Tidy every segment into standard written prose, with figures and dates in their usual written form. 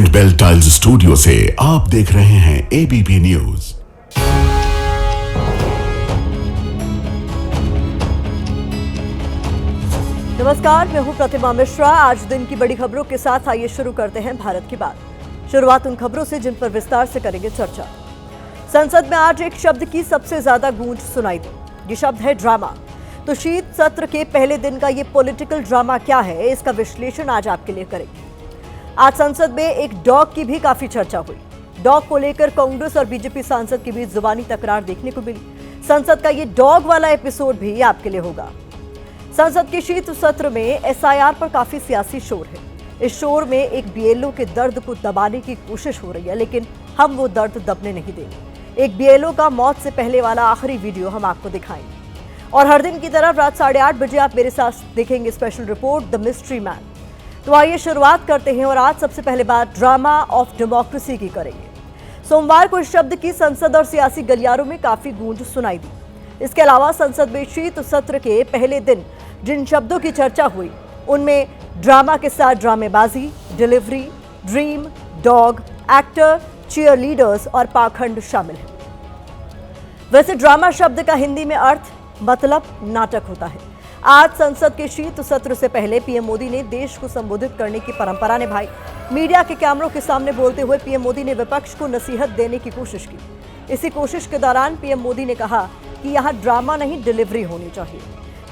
Saint bell tiles studio से आप देख रहे हैं एबीपी न्यूज। नमस्कार, मैं हूं प्रतिमा मिश्रा। आज दिन की बड़ी खबरों के साथ आइए शुरू करते हैं भारत की बात। शुरुआत उन खबरों से जिन पर विस्तार से करेंगे चर्चा। संसद में आज एक शब्द की सबसे ज्यादा गूंज सुनाई दी। ये शब्द है ड्रामा। तो शीत सत्र के पहले दिन का ये पॉलिटिकल ड्रामा क्या है, इसका विश्लेषण आज आपके लिए करेंगे। आज संसद में एक डॉग की भी काफी चर्चा हुई। डॉग को लेकर कांग्रेस और बीजेपी सांसद के बीच जुबानी तकरार देखने को मिली। संसद का ये डॉग वाला एपिसोड भी आपके लिए होगा। संसद के शीत सत्र में एसआईआर पर काफी सियासी शोर है। इस शोर में एक बीएलओ के दर्द को दबाने की कोशिश हो रही है, लेकिन हम वो दर्द दबने नहीं देंगे। एक बीएलओ का मौत से पहले वाला आखिरी वीडियो हम आपको दिखाएंगे। और हर दिन की तरफ रात 8:30 बजे आप मेरे साथ देखेंगे special report the mystery man. तो आइए शुरुआत करते हैं और आज सबसे पहले बात ड्रामा ऑफ डेमोक्रेसी की करेंगे। सोमवार को इस शब्द की संसद और सियासी गलियारों में काफी गूंज सुनाई दी। इसके अलावा संसद में शीत सत्र के पहले दिन जिन शब्दों की चर्चा हुई उनमें ड्रामा के साथ ड्रामेबाजी, delivery, dream, dog, actor, cheerleaders और पाखंड शामिल है। वैसे ड्रामा शब्द का हिंदी में अर्थ मतलब नाटक होता है। आज संसद के शीत सत्र से पहले पीएम मोदी ने देश को संबोधित करने की परंपरा निभाई। मीडिया के कैमरों के सामने बोलते हुए पीएम मोदी ने विपक्ष को नसीहत देने की कोशिश की। इसी कोशिश के दौरान पीएम मोदी ने कहा कि यहाँ ड्रामा नहीं, डिलीवरी होनी चाहिए।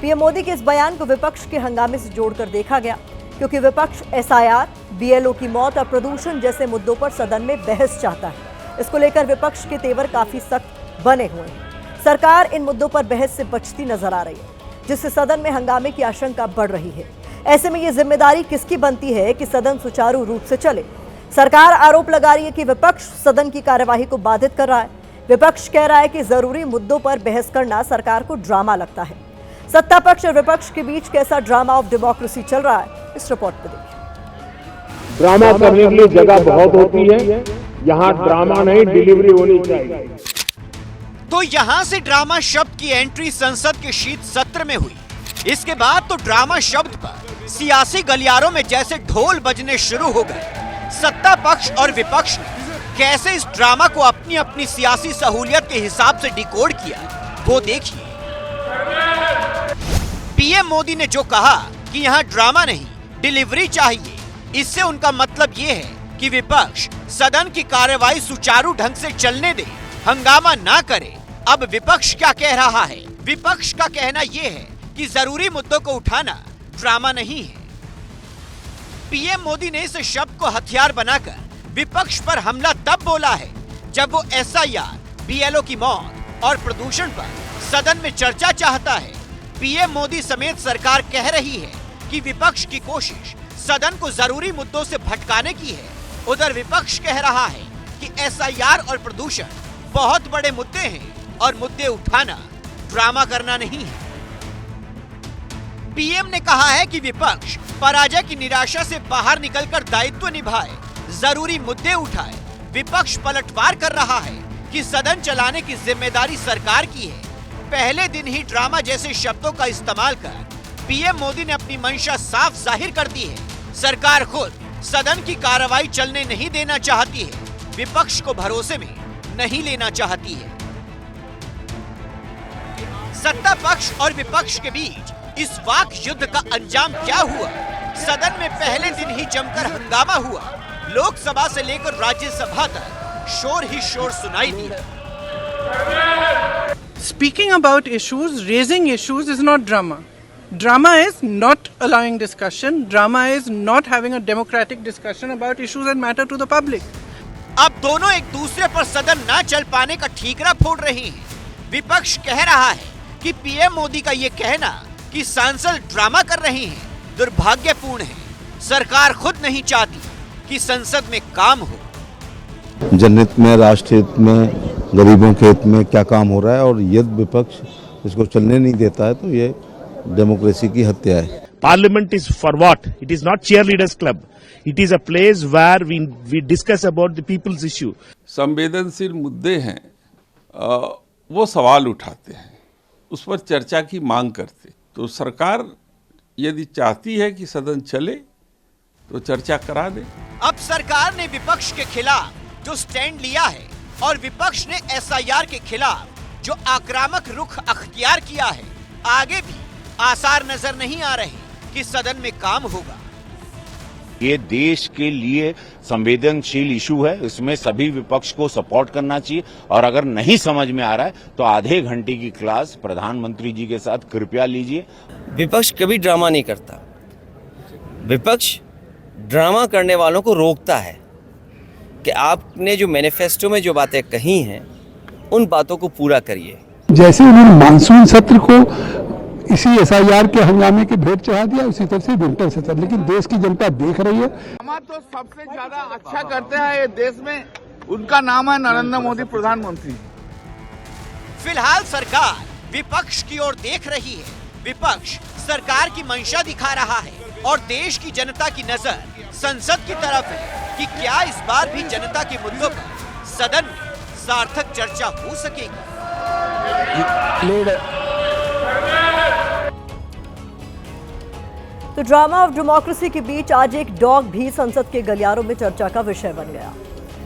पीएम मोदी के इस बयान को विपक्ष के हंगामे से जोड़कर देखा गया, क्योंकि विपक्ष एसआईआर, बीएलओ की मौत और प्रदूषण जैसे मुद्दों पर सदन में बहस चाहता है। इसको लेकर विपक्ष के तेवर काफी सख्त बने हुए हैं। सरकार इन मुद्दों पर बहस से बचती नजर आ रही है, जिससे सदन में हंगामे की आशंका बढ़ रही है। ऐसे में ये जिम्मेदारी किसकी बनती है कि सदन सुचारू रूप से चले? सरकार आरोप लगा रही है कि विपक्ष सदन की कार्यवाही को बाधित कर रहा है। विपक्ष कह रहा है कि जरूरी मुद्दों पर बहस करना सरकार को ड्रामा लगता है। सत्ता पक्ष और विपक्ष के बीच कैसा ड्रामा ऑफ डेमोक्रेसी चल रहा है, इस रिपोर्ट में देखिए। ड्रामा करने के लिए जगह बहुत होती है, यहाँ ड्रामा नहीं, डिलीवरी होनी चाहिए। तो यहाँ से ड्रामा शब्द की एंट्री संसद के शीत सत्र में हुई। इसके बाद तो ड्रामा शब्द पर सियासी गलियारों में जैसे ढोल बजने शुरू हो गए। सत्ता पक्ष और विपक्ष ने कैसे इस ड्रामा को अपनी अपनी सियासी सहूलियत के हिसाब से डिकोड किया, वो देखिए। पीएम मोदी ने जो कहा कि यहाँ ड्रामा नहीं, डिलीवरी चाहिए, इससे उनका मतलब ये है कि विपक्ष सदन की कार्यवाही सुचारू ढंग से चलने दे, हंगामा ना करे। अब विपक्ष क्या कह रहा है? विपक्ष का कहना यह है कि जरूरी मुद्दों को उठाना ड्रामा नहीं है। पीएम मोदी ने इस शब्द को हथियार बनाकर विपक्ष पर हमला तब बोला है जब वो एसआईआर, बीएलओ की मौत और प्रदूषण पर सदन में चर्चा चाहता है। पीएम मोदी समेत सरकार कह रही है कि विपक्ष की कोशिश सदन को जरूरी मुद्दों से भटकाने की है। उधर विपक्ष कह रहा है कि एसआईआर और प्रदूषण बहुत बड़े मुद्दे हैं और मुद्दे उठाना ड्रामा करना नहीं है। पीएम ने कहा है कि विपक्ष पराजय की निराशा से बाहर निकलकर दायित्व निभाए, जरूरी मुद्दे उठाए। विपक्ष पलटवार कर रहा है कि सदन चलाने की जिम्मेदारी सरकार की है। पहले दिन ही ड्रामा जैसे शब्दों का इस्तेमाल कर पीएम मोदी ने अपनी मंशा साफ जाहिर कर दी है। सरकार खुद सदन की कार्रवाई चलने नहीं देना चाहती है, विपक्ष को भरोसे में नहीं लेना चाहती है। सत्ता पक्ष और विपक्ष के बीच इस वाक युद्ध का अंजाम क्या हुआ? सदन में पहले दिन ही जमकर हंगामा हुआ। लोकसभा से लेकर राज्यसभा तक शोर ही शोर सुनाई दिया। Speaking about issues, raising issues is not drama. Drama is not allowing discussion. Drama is not having a democratic discussion about issues that matter to the public. अब दोनों एक दूसरे पर सदन न चल पाने का ठीकरा फोड़ रहे हैं। विपक्ष कह रहा है कि पीएम मोदी का ये कहना कि सांसद ड्रामा कर रहे हैं दुर्भाग्यपूर्ण है। सरकार खुद नहीं चाहती कि संसद में काम हो। जनहित में, राष्ट्र हित में, गरीबों के हित में क्या काम हो रहा है, और यदि विपक्ष इसको चलने नहीं देता है तो ये डेमोक्रेसी की हत्या है। Parliament is for what? It is not cheerleaders club. It is a place where we discuss about the people's issue. संवेदनशील मुद्दे हैं, वो सवाल उठाते हैं, उस पर चर्चा की मांग करते। तो सरकार यदि चाहती है कि सदन चले तो चर्चा करा दे। अब सरकार ने विपक्ष के खिलाफ जो स्टैंड लिया है और विपक्ष ने एसआईआर के खिलाफ जो आक्रामक रुख अख्तियार किया है, आगे भी आसार नजर नहीं आ रहे कि सदन में काम होगा। ये देश के लिए संवेदनशील इशू है, इसमें सभी विपक्ष को सपोर्ट करना चाहिए और अगर नहीं समझ में आ रहा है तो आधे घंटे की क्लास प्रधानमंत्री जी के साथ कृपया लीजिए। विपक्ष कभी ड्रामा नहीं करता, विपक्ष ड्रामा करने वालों को रोकता है कि आपने जो मैनिफेस्टो में जो बातें कही हैं उन बातों को पूरा करिए। जैसे उन्होंने मानसून सत्र को इसी एसआईआर के हंगामे की भेंट चढ़ा दिया, उसी तरह से विंटर सत्र, लेकिन देश की जनता देख रही है। हमारा तो सबसे ज्यादा अच्छा करते हैं ये देश में, उनका नाम है नरेंद्र मोदी प्रधानमंत्री। फिलहाल सरकार विपक्ष की ओर देख रही है, विपक्ष सरकार की मंशा दिखा रहा है और देश की जनता की नजर संसद की तरफ है कि क्या इस बार भी जनता के मुद्दों पर सदन में सार्थक चर्चा हो सकेगी। तो ड्रामा ऑफ डेमोक्रेसी के बीच आज एक डॉग भी संसद के गलियारों में चर्चा का विषय बन गया।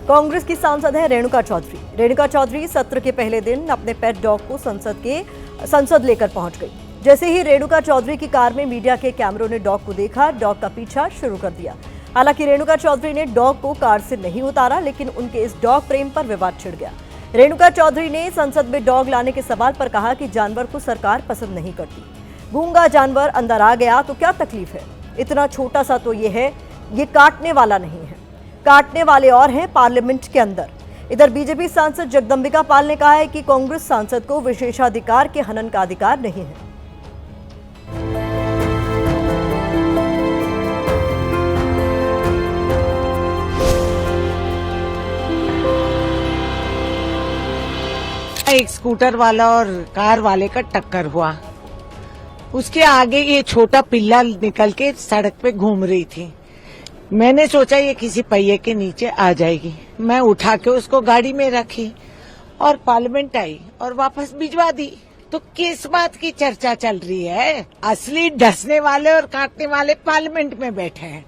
कांग्रेस की सांसद है रेणुका चौधरी। रेणुका चौधरी सत्र के पहले दिन अपने पेट डॉग को संसद लेकर पहुंच गई। जैसे ही रेणुका चौधरी की कार में मीडिया के कैमरों ने डॉग को देखा, डॉग का पीछा शुरू कर दिया। हालांकि रेणुका चौधरी ने डॉग को कार से नहीं उतारा, लेकिन उनके इस डॉग प्रेम पर विवाद छिड़ गया। रेणुका चौधरी ने संसद में डॉग लाने के सवाल पर कहा कि जानवर को सरकार पसंद नहीं करती। गूंगा जानवर अंदर आ गया तो क्या तकलीफ है, इतना छोटा सा तो ये है, ये काटने वाला नहीं है, काटने वाले और हैं पार्लियामेंट के अंदर। इधर बीजेपी सांसद जगदंबिका पाल ने कहा है कि कांग्रेस सांसद को विशेषाधिकार के हनन का अधिकार नहीं है। एक स्कूटर वाला और कार वाले का टक्कर हुआ, उसके आगे ये छोटा पिल्ला निकल के सड़क पे घूम रही थी। मैंने सोचा ये किसी पहिए के नीचे आ जाएगी, मैं उठा के उसको गाड़ी में रखी और पार्लियामेंट आई और वापस भिजवा दी। तो किस बात की चर्चा चल रही है? असली डसने वाले और काटने वाले पार्लियामेंट में बैठे हैं।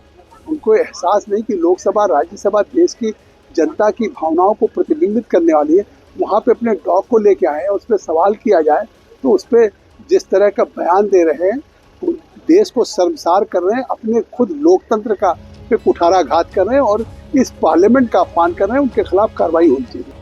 उनको एहसास नहीं कि लोकसभा राज्यसभा देश की जनता की भावनाओं को प्रतिबिंबित करने वाली है। वहाँ पे अपने डॉग को लेके आए, उस पर सवाल किया जाए तो उस पर जिस तरह का बयान दे रहे हैं, देश को शर्मसार कर रहे हैं, अपने खुद लोकतंत्र का पे कुठाराघात कर रहे हैं और इस पार्लियामेंट का अपमान कर रहे हैं। उनके खिलाफ कार्रवाई होनी चाहिए।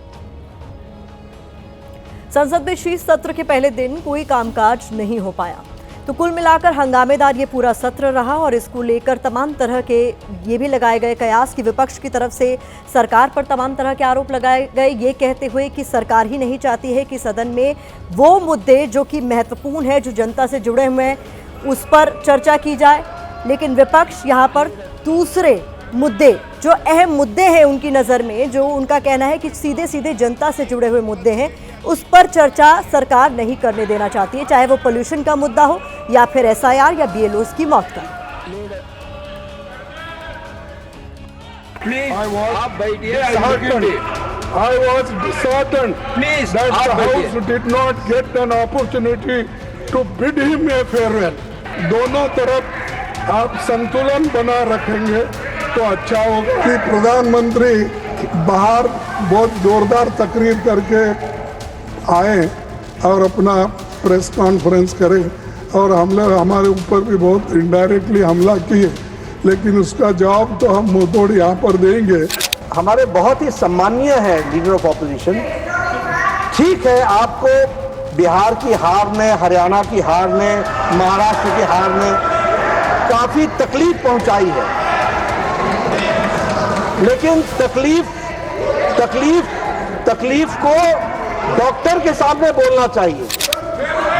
संसद में शीत सत्र के पहले दिन कोई कामकाज नहीं हो पाया, तो कुल मिलाकर हंगामेदार ये पूरा सत्र रहा और इसको लेकर तमाम तरह के ये भी लगाए गए कयास कि विपक्ष की तरफ से सरकार पर तमाम तरह के आरोप लगाए गए, ये कहते हुए कि सरकार ही नहीं चाहती है कि सदन में वो मुद्दे जो कि महत्वपूर्ण है, जो जनता से जुड़े हुए हैं, उस पर चर्चा की जाए। लेकिन विपक्ष यहाँ पर दूसरे मुद्दे, जो अहम मुद्दे हैं उनकी नज़र में, जो उनका कहना है कि सीधे सीधे जनता से जुड़े हुए मुद्दे हैं, उस पर चर्चा सरकार नहीं करने देना चाहती है, चाहे वो पोल्यूशन का मुद्दा हो या फिर एसआईआर या बीएलओस की मौत का। आप बैठिए। I was disheartened that the House did not get an opportunity to bid him a farewell. दोनों तरफ आप संतुलन बना रखेंगे तो अच्छा होगा कि प्रधानमंत्री बाहर बहुत जोरदार तकरीर करके आए और अपना प्रेस कॉन्फ्रेंस करें और हमारे ऊपर भी बहुत इनडायरेक्टली हमला किए, लेकिन उसका जवाब तो हम मुंहतोड़ यहाँ पर देंगे। हमारे बहुत ही सम्मानीय है लीडर ऑफ ऑपोजिशन। ठीक है, आपको बिहार की हार ने, हरियाणा की हार ने, महाराष्ट्र की हार ने काफी तकलीफ पहुंचाई है, लेकिन तकलीफ को डॉक्टर के सामने बोलना चाहिए।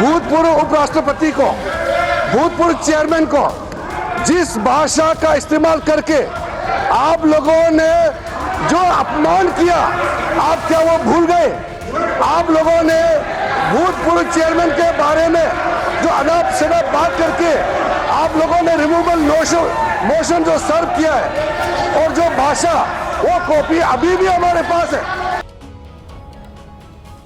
भूतपूर्व उपराष्ट्रपति को, भूतपूर्व चेयरमैन को जिस भाषा का इस्तेमाल करके आप लोगों ने जो अपमान किया, आप क्या वो भूल गए? आप लोगों ने भूतपूर्व चेयरमैन के बारे में जो अनाप शनाप बात करके आप लोगों ने रिमूवल मोशन जो सर्व किया है, और जो भाषा, वो कॉपी अभी भी हमारे पास है।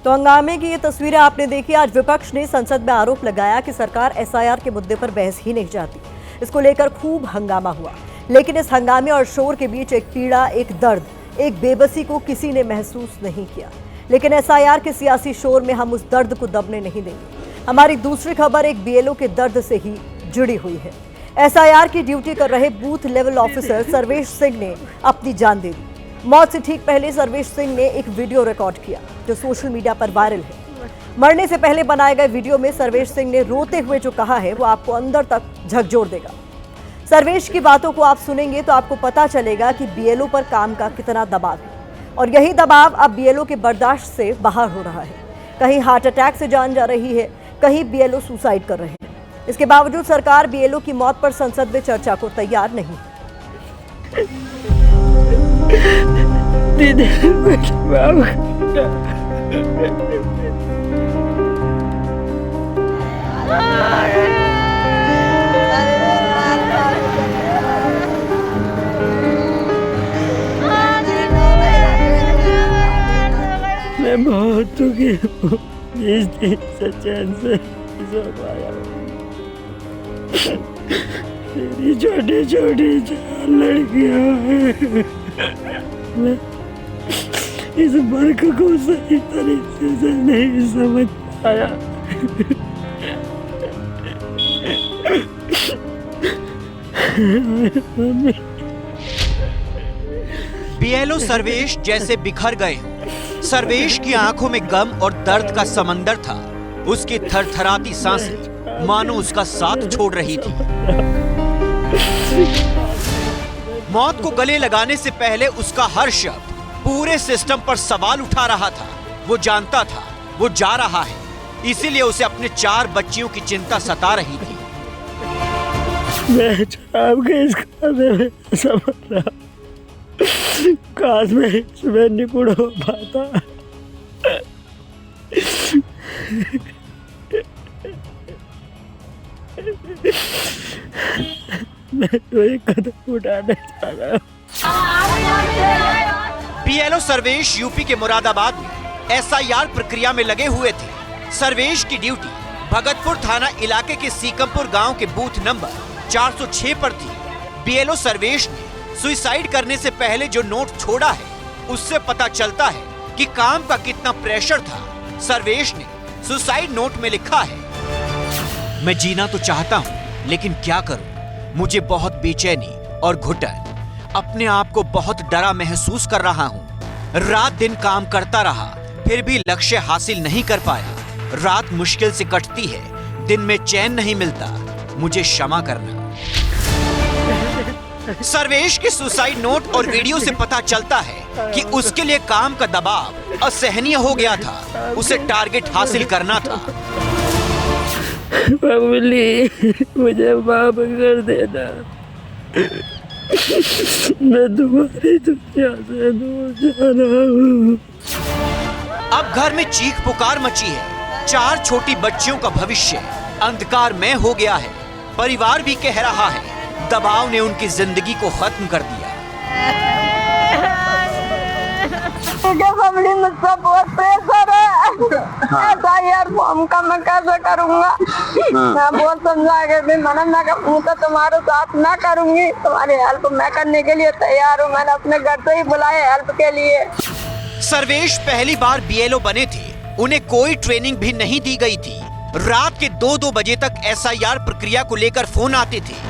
तो हंगामे की ये तस्वीरें आपने देखी। आज विपक्ष ने संसद में आरोप लगाया कि सरकार एसआईआर के मुद्दे पर बहस ही नहीं चाहती। इसको लेकर खूब हंगामा हुआ। लेकिन इस हंगामे और शोर के बीच एक पीड़ा, एक दर्द, एक बेबसी को किसी ने महसूस नहीं किया। लेकिन एसआईआर के सियासी शोर में हम उस दर्द को दबने नहीं देंगे। हमारी दूसरी खबर एक बीएलओ के दर्द से ही जुड़ी हुई है। एसआईआर की ड्यूटी कर रहे booth level officer Sarvesh Singh ने अपनी जान दे दी। मौत से ठीक पहले सर्वेश सिंह ने एक वीडियो रिकॉर्ड किया जो सोशल मीडिया पर वायरल है। मरने से पहले बनाए गए वीडियो में सर्वेश सिंह ने रोते हुए जो कहा है वो आपको अंदर तक झकझोर देगा। सर्वेश की बातों को आप सुनेंगे तो आपको पता चलेगा कि बीएलओ पर काम का कितना दबाव है और यही दबाव अब बीएलओ के बर्दाश्त से बाहर हो रहा है। कहीं हार्ट अटैक से जान जा रही है, कहीं बीएलओ सुसाइड कर रहे हैं। इसके बावजूद सरकार बीएलओ की मौत पर संसद में चर्चा को तैयार नहीं है। मैं बहुत दुखी हूँ इस दिन से चैन से सो पाया। मेरी छोटी छोटी 4 लड़कियाँ हैं। मैं इस वर्क को सही तरीके से नहीं समझ पाया। बीएलओ सर्वेश जैसे बिखर गए। सर्वेश की आंखों में गम और दर्द का समंदर था। उसकी थरथराती सांसें मानो उसका साथ छोड़ रही थी। मौत को गले लगाने से पहले उसका हर शब्द पूरे सिस्टम पर सवाल उठा रहा था। वो जानता था वो जा रहा है, इसीलिए उसे अपने 4 बच्चियों की चिंता सता रही थी। मैं आपके इस खाने में समझ रहा, काश मैं इसमें निपुण हो पाता। मैं तो एक कदम उठाना चाह रहा हूँ। बीएलओ सर्वेश यूपी के मुरादाबाद में एसआईआर प्रक्रिया में लगे हुए थे। सर्वेश की ड्यूटी भगतपुर थाना इलाके के सीकमपुर गांव के बूथ नंबर 406 पर थी। बीएलओ सर्वेश ने सुसाइड करने से पहले जो नोट छोड़ा है उससे पता चलता है कि काम का कितना प्रेशर था। सर्वेश ने सुसाइड नोट में लिखा है, मैं जीना तो चाहता हूँ लेकिन क्या करूँ, मुझे बहुत बेचैनी और घुटन, अपने आप को बहुत डरा महसूस कर रहा हूँ। रात दिन काम करता रहा फिर भी लक्ष्य हासिल नहीं कर पाया। रात मुश्किल से कटती है, दिन में चैन नहीं मिलता, मुझे क्षमा करना। सर्वेश के सुसाइड नोट और वीडियो से पता चलता है कि उसके लिए काम का दबाव असहनीय हो गया था। उसे टारगेट हासिल करना था। बबली, मुझे माफ कर देना। मैं तुम्हारी दुनिया से दूर जा रहा हूँ। अब घर में चीख पुकार मची है। 4 छोटी बच्चियों का भविष्य अंधकारमय हो गया है। परिवार भी कह रहा है दबाव ने उनकी जिंदगी को खत्म कर दिया। फैमिली में सब बहुत प्रेशर है। एसआईआर फॉर्म का मैं कैसे करूँगा? मैं बहुत समझा के भी मैं तो तुम्हारे साथ ना करूँगी, तुम्हारी हेल्प मैं करने के लिए तैयार हूँ। मैंने अपने घर से ही बुलाया हेल्प के लिए। सर्वेश पहली बार बीएलओ बने थे, उन्हें कोई ट्रेनिंग भी नहीं दी गई थी। रात के 2-2 बजे तक एसआईआर प्रक्रिया को लेकर फोन आते थे।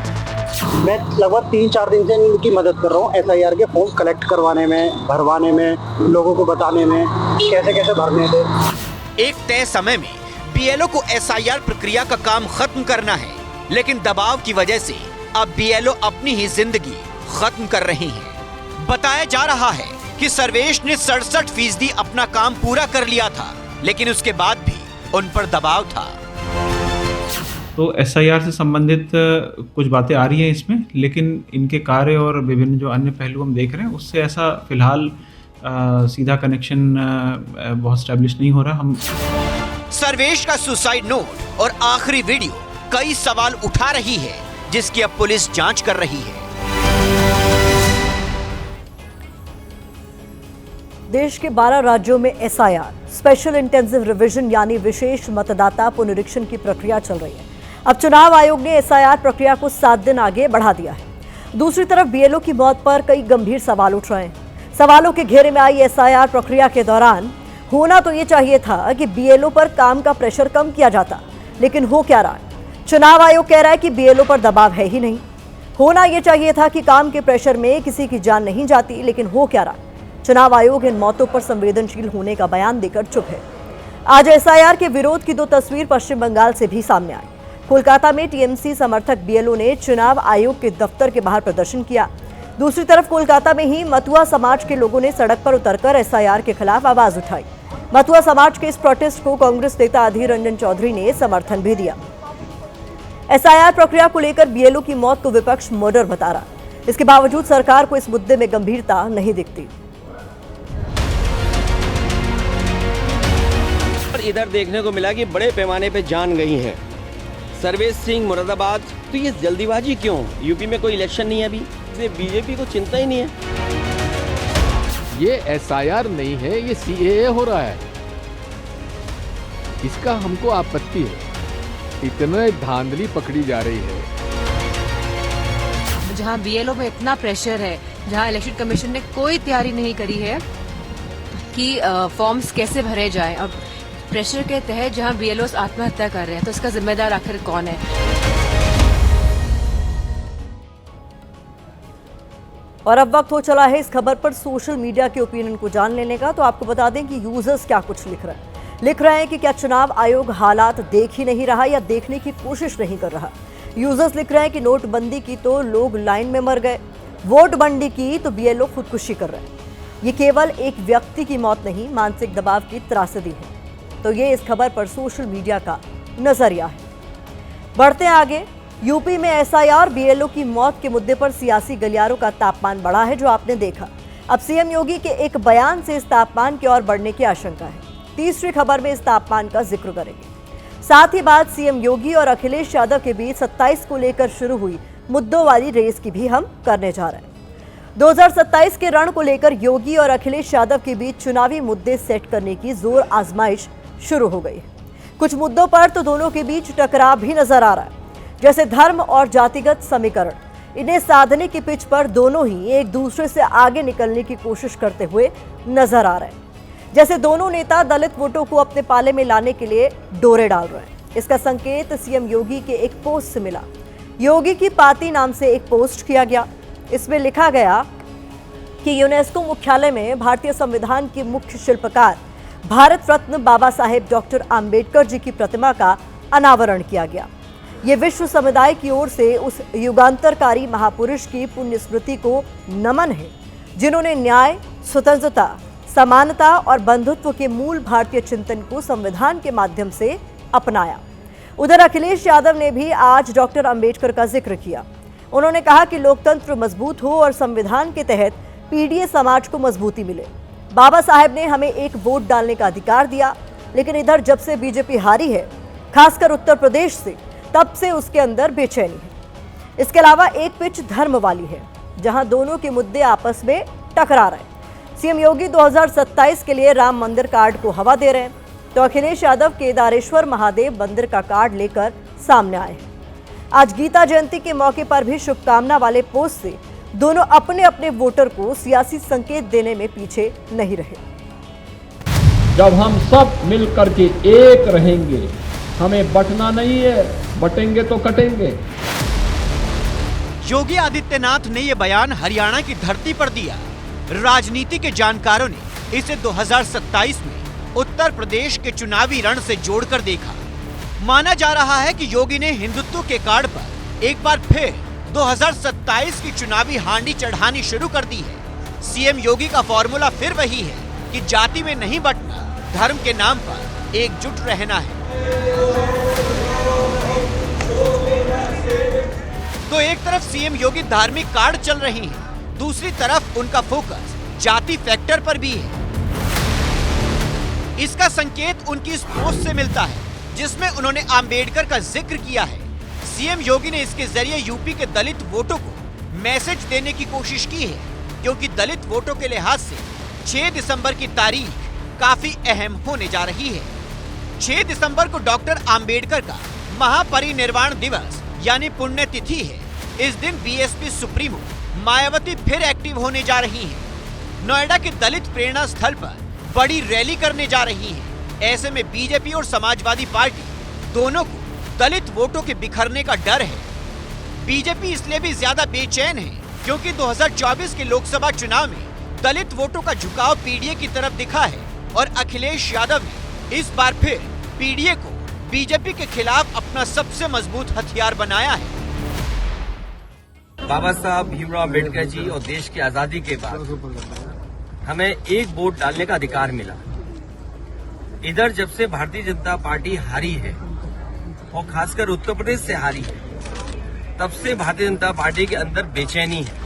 मैं लगभग 3-4 दिन से इनकी मदद कर रहा हूँ एसआईआर के फॉर्म कलेक्ट करवाने में, भरवाने में, लोगों को बताने में कैसे कैसे भरने थे। एक तय समय में बीएलओ को एसआईआर प्रक्रिया का काम खत्म करना है, लेकिन दबाव की वजह से अब बीएलओ अपनी ही जिंदगी खत्म कर रही हैं। बताया जा रहा है कि सर्वेश ने 67% अपना काम पूरा कर लिया था, लेकिन उसके बाद भी उन पर दबाव था। तो एसआईआर से संबंधित कुछ बातें आ रही हैं इसमें, लेकिन इनके कार्य और विभिन्न जो अन्य पहलू हम देख रहे हैं उससे ऐसा फिलहाल सीधा कनेक्शन बहुत स्टैब्लिश नहीं हो रहा। हम सर्वेश का सुसाइड नोट और आखिरी वीडियो कई सवाल उठा रही है, जिसकी अब पुलिस जांच कर रही है। देश के 12 राज्यों में एसआईआर स्पेशल इंटेंसिव रिवीजन यानी विशेष मतदाता पुनरीक्षण की प्रक्रिया चल रही है। अब चुनाव आयोग ने एसआईआर प्रक्रिया को 7 दिन आगे बढ़ा दिया है। दूसरी तरफ बीएलओ की मौत पर कई गंभीर सवाल उठ रहे हैं। सवालों के घेरे में आई एसआईआर प्रक्रिया के दौरान होना तो ये चाहिए था कि बीएलओ पर काम का प्रेशर कम किया जाता, लेकिन हो क्या रहा है? चुनाव आयोग कह रहा है कि बीएलओ पर दबाव है ही नहीं। होना यह चाहिए था कि काम के प्रेशर में किसी की जान नहीं जाती, लेकिन हो क्या रहा? चुनाव आयोग इन मौतों पर संवेदनशील होने का बयान देकर चुप है। आज एसआईआर के विरोध की 2 तस्वीर पश्चिम बंगाल से भी सामने आई। कोलकाता में टीएमसी समर्थक बीएलओ ने चुनाव आयोग के दफ्तर के बाहर प्रदर्शन किया। दूसरी तरफ कोलकाता में ही मथुआ समाज के लोगों ने सड़क पर उतरकर एसआईआर के खिलाफ आवाज उठाई। मथुआ समाज के इस प्रोटेस्ट को कांग्रेस नेता अधीर रंजन चौधरी ने समर्थन भी दिया। एसआईआर प्रक्रिया को लेकर बीएलओ की मौत को विपक्ष मर्डर बता रहा। इसके बावजूद सरकार को इस मुद्दे में गंभीरता नहीं दिखती। इधर देखने को मिला कि बड़े पैमाने पे जान गई है। सर्वेश सिंह मुरादाबाद, तो ये जल्दीबाजी क्यों? यूपी में कोई इलेक्शन नहीं है अभी, इसलिए बीजेपी को चिंता ही नहीं है। ये एसआईआर नहीं है, ये सीएए हो रहा है, इसका हमको आपत्ति है। इतने धांधली पकड़ी जा रही है। जहां बीएलओ में इतना प्रेशर है, जहां इलेक्शन कमीशन ने कोई तैयारी नहीं करी है कि फॉर्म्स कैसे भरे जाएं, और प्रेशर के तहत जहां बीएलओ आत्महत्या कर रहे हैं, तो इसका जिम्मेदार आखिर कौन है? और अब वक्त हो चला है इस खबर पर सोशल मीडिया के ओपिनियन को जान लेने का। तो आपको बता दें कि यूजर्स क्या कुछ लिख रहे हैं कि क्या चुनाव आयोग हालात देख ही नहीं रहा या देखने की कोशिश नहीं कर रहा। यूजर्स लिख रहे हैं कि नोटबंदी की तो लोग लाइन में मर गए, वोटबंदी की तो बीएलओ खुदकुशी कर रहे हैं। ये केवल एक व्यक्ति की मौत नहीं, मानसिक दबाव की त्रासदी है। तो ये इस खबर पर सोशल मीडिया का नजरिया है। बढ़ते हैं आगे। यूपी में एसआईआर बीएलओ की मौत के मुद्दे पर सियासी गलियारों का तापमान बढ़ा है, जो आपने देखा। अब सीएम योगी के एक बयान से इस तापमान की ओर बढ़ने की आशंका है। तीसरी खबर में इस तापमान का जिक्र करेंगे। साथ ही बात सीएम योगी और अखिलेश यादव के बीच 27 को लेकर शुरू हुई मुद्दों वाली रेस की भी हम करने जा रहे हैं। 2027 के रण को लेकर योगी और अखिलेश यादव के बीच चुनावी मुद्दे सेट करने की जोर आजमाइश शुरू हो गई है। कुछ मुद्दों पर तो दोनों के बीच टकराव भी नजर आ रहा है, जैसे धर्म और जातिगत समीकरण। इन्हें साधने की पिच पर दोनों ही एक दूसरे से आगे निकलने की कोशिश करते हुए नजर आ रहे हैं। जैसे दोनों नेता दलित वोटों को अपने पाले में लाने के लिए डोरे डाल रहे हैं। इसका संकेत सीएम योगी के एक पोस्ट से मिला। योगी की पाती नाम से एक पोस्ट किया गया। इसमें लिखा गया कि यूनेस्को मुख्यालय में भारतीय संविधान के मुख्य शिल्पकार भारत रत्न बाबा साहेब डॉक्टर आम्बेडकर जी की प्रतिमा का अनावरण किया गया। ये विश्व समुदाय की ओर से उस युगांतरकारी महापुरुष की पुण्य स्मृति को नमन है, जिन्होंने न्याय, स्वतंत्रता, समानता और बंधुत्व के मूल भारतीय चिंतन को संविधान के माध्यम से अपनाया। उधर अखिलेश यादव ने भी आज डॉक्टर आम्बेडकर का जिक्र किया। उन्होंने कहा कि लोकतंत्र मजबूत हो और संविधान के तहत पीड़ित समाज को मजबूती मिले। बाबा साहेब ने हमें एक वोट डालने का अधिकार दिया, लेकिन इधर जब से बीजेपी हारी है, खासकर उत्तर प्रदेश से, तब से उसके अंदर बेचैनी है। इसके अलावा एक पिच धर्म वाली है, जहां दोनों के मुद्दे आपस में टकरा रहे हैं। सीएम योगी 2027 के लिए राम मंदिर कार्ड को हवा दे रहे हैं, तो अखिलेश यादव केदारेश्वर महादेव मंदिर का कार्ड लेकर सामने आए हैं। आज गीता जयंती के मौके पर भी शुभकामना वाले पोस्ट से दोनों अपने अपने वोटर को सियासी संकेत देने में पीछे नहीं रहे। जब हम सब मिल करके एक रहेंगे, हमें बंटना नहीं है, बटेंगे तो कटेंगे। योगी आदित्यनाथ ने ये बयान हरियाणा की धरती पर दिया। राजनीति के जानकारों ने इसे 2027 में उत्तर प्रदेश के चुनावी रण से जोड़कर देखा। माना जा रहा है कि योगी ने हिंदुत्व के कार्ड पर एक बार फिर 2027 की चुनावी हांडी चढ़ानी शुरू कर दी है। सीएम योगी का फॉर्मूला फिर वही है कि जाति में नहीं बंटना, धर्म के नाम पर एकजुट रहना है। तो एक तरफ सीएम योगी धार्मिक कार्ड चल रही हैं, दूसरी तरफ उनका फोकस जाति फैक्टर पर भी है। इसका संकेत उनकी इस पोस्ट से मिलता है, जिसमें उन्होंने आम्बेडकर का जिक्र किया है। सीएम योगी ने इसके जरिए यूपी के दलित वोटों को मैसेज देने की कोशिश की है, क्योंकि दलित वोटों के लिहाज से 6 दिसंबर की तारीख काफी अहम होने जा रही है। 6 दिसंबर को डॉक्टर आम्बेडकर का महापरिनिर्वाण दिवस यानी पुण्यतिथि है। इस दिन बीएसपी सुप्रीमो मायावती फिर एक्टिव होने जा रही हैं। नोएडा के दलित प्रेरणा स्थल पर बड़ी रैली करने जा रही हैं। ऐसे में बीजेपी और समाजवादी पार्टी दोनों को दलित वोटों के बिखरने का डर है। बीजेपी इसलिए भी ज्यादा बेचैन है क्योंकि 2024 के लोकसभा चुनाव में दलित वोटों का झुकाव पीडीए की तरफ दिखा है और अखिलेश यादव ने इस बार फिर पीडीए को बीजेपी के खिलाफ अपना सबसे मजबूत हथियार बनाया है। बाबा साहब भीमराव अम्बेडकर जी और देश की आजादी के बाद हमें एक वोट डालने का अधिकार मिला। इधर जब से भारतीय जनता पार्टी हारी है और खासकर उत्तर प्रदेश से हारी है, तब से भारतीय जनता पार्टी के अंदर बेचैनी है।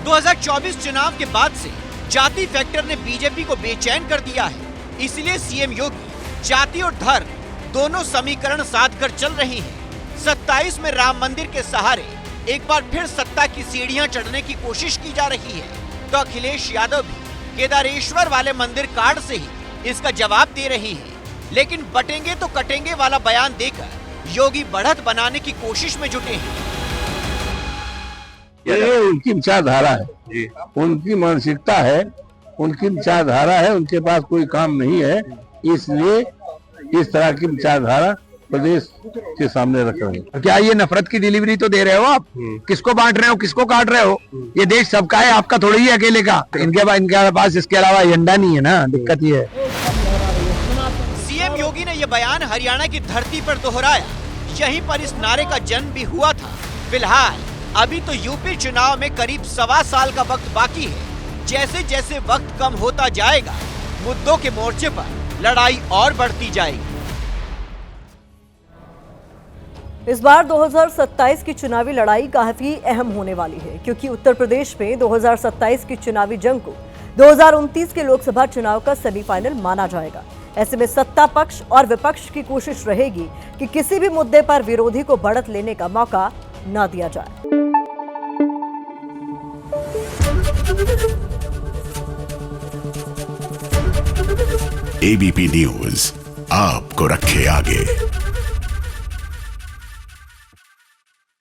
2024 चुनाव के बाद से जाति फैक्टर ने बीजेपी को बेचैन कर दिया है। इसलिए सीएम योगी जाति और धर्म दोनों समीकरण साध कर चल रही हैं। 27 में राम मंदिर के सहारे एक बार फिर सत्ता की सीढ़ियां चढ़ने की कोशिश की जा रही है, तो अखिलेश यादव भी केदारेश्वर वाले मंदिर कार्ड से ही इसका जवाब दे रही है। लेकिन बटेंगे तो कटेंगे वाला बयान देकर योगी बढ़त बनाने की कोशिश में जुटे हैं। ये उनकी विचारधारा है, उनकी मानसिकता है, उनकी विचारधारा है, उनके पास कोई काम नहीं है, इसलिए इस तरह की विचारधारा प्रदेश के सामने रख रहे हैं। क्या ये नफरत की डिलीवरी तो दे रहे हो आप? किसको बांट रहे हो, किसको काट रहे हो? ये देश सबका है, आपका थोड़ी ही अकेले का। इनके पास इसके अलावा एजेंडा नहीं है ना, दिक्कत ये है। सीएम योगी ने यह बयान हरियाणा की धरती पर दोहराया। यहीं पर इस नारे का जन्म भी हुआ था। फिलहाल अभी तो यूपी चुनाव में करीब 1.25 साल का वक्त बाकी है। जैसे जैसे वक्त कम होता जाएगा, मुद्दों के मोर्चे पर लड़ाई और बढ़ती जाएगी। इस बार 2027 की चुनावी लड़ाई काफी अहम होने वाली है, क्योंकि उत्तर प्रदेश में 2027 की चुनावी जंग को 2029 के लोकसभा चुनाव का सेमीफाइनल माना जाएगा। ऐसे में सत्ता पक्ष और विपक्ष की कोशिश रहेगी कि किसी भी मुद्दे पर विरोधी को बढ़त लेने का मौका न दिया जाए। एबीपी न्यूज आपको रखे आगे।